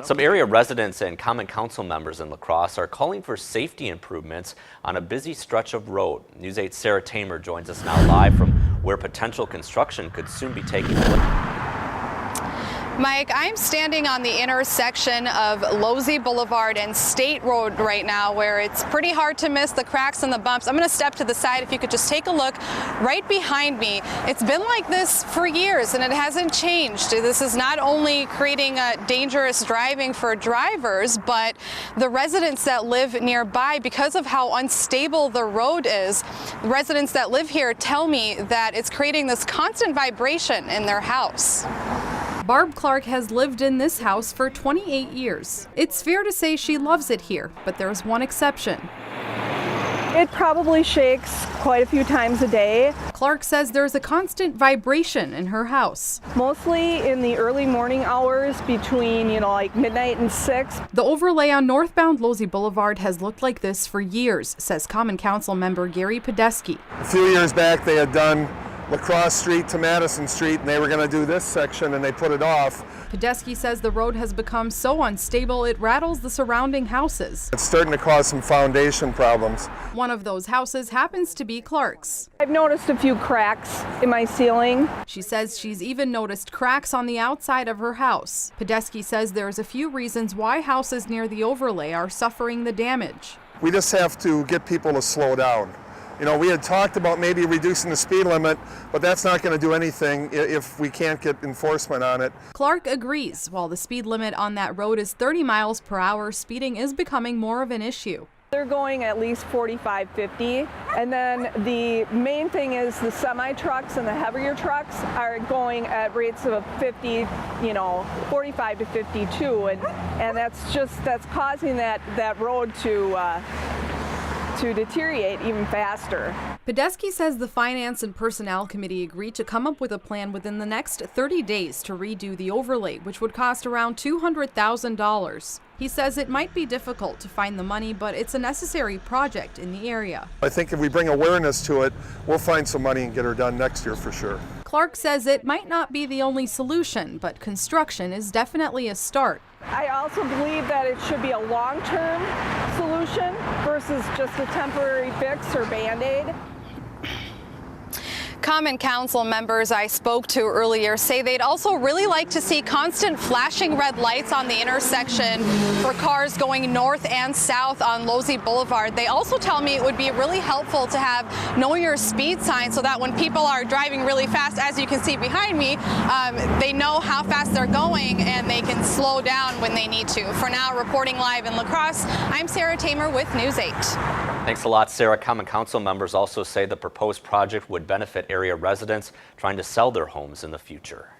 Some area residents and common council members in La Crosse are calling for safety improvements on a busy stretch of road. News 8's Sarah Tamer joins us now live from where potential construction could soon be taking place. Mike, I'm standing on the intersection of Losey Boulevard and State Road right now, where it's pretty hard to miss the cracks and the bumps. I'm going to step to the side. If you could just take a look right behind me. It's been like this for years and it hasn't changed. This is not only creating dangerous driving for drivers, but the residents that live nearby, because of how unstable the road is, residents that live here tell me that it's creating this constant vibration in their house. Barb Clark has lived in this house for 28 years. It's fair to say she loves it here, but there's one exception. It probably shakes quite a few times a day. Clark says there's a constant vibration in her house. Mostly in the early morning hours between, like midnight and 6. The overlay on northbound Losey Boulevard has looked like this for years, says Common Council member Gary Podesky. A few years back they had done La Crosse Street to Madison Street, and they were going to do this section, and they put it off. Podesky says the road has become so unstable it rattles the surrounding houses. It's starting to cause some foundation problems. One of those houses happens to be Clark's. I've noticed a few cracks in my ceiling. She says she's even noticed cracks on the outside of her house. Podesky says there's a few reasons why houses near the overlay are suffering the damage. We just have to get people to slow down. We had talked about maybe reducing the speed limit, but that's not going to do anything if we can't get enforcement on it. Clark agrees. While the speed limit on that road is 30 miles per hour, speeding is becoming more of an issue. They're going at least 45, 50. And then the main thing is the semi-trucks and the heavier trucks are going at rates of 50, 45 to 52. And that's causing that road to deteriorate even faster. Podesky says the Finance and Personnel Committee agreed to come up with a plan within the next 30 days to redo the overlay, which would cost around $200,000. He says it might be difficult to find the money, but it's a necessary project in the area. I think if we bring awareness to it, we'll find some money and get her done next year for sure. Clark says it might not be the only solution, but construction is definitely a start. I also believe that it should be a long-term solution versus just a temporary fix or Band-Aid. Common Council members I spoke to earlier say they'd also really like to see constant flashing red lights on the intersection for cars going north and south on Losey Boulevard. They also tell me it would be really helpful to have know your speed signs so that when people are driving really fast, as you can see behind me, they know how fast they're going and they can slow down when they need to. For now, reporting live in La Crosse, I'm Sarah Tamer with News 8. Thanks a lot, Sarah. Common Council members also say the proposed project would benefit area residents trying to sell their homes in the future.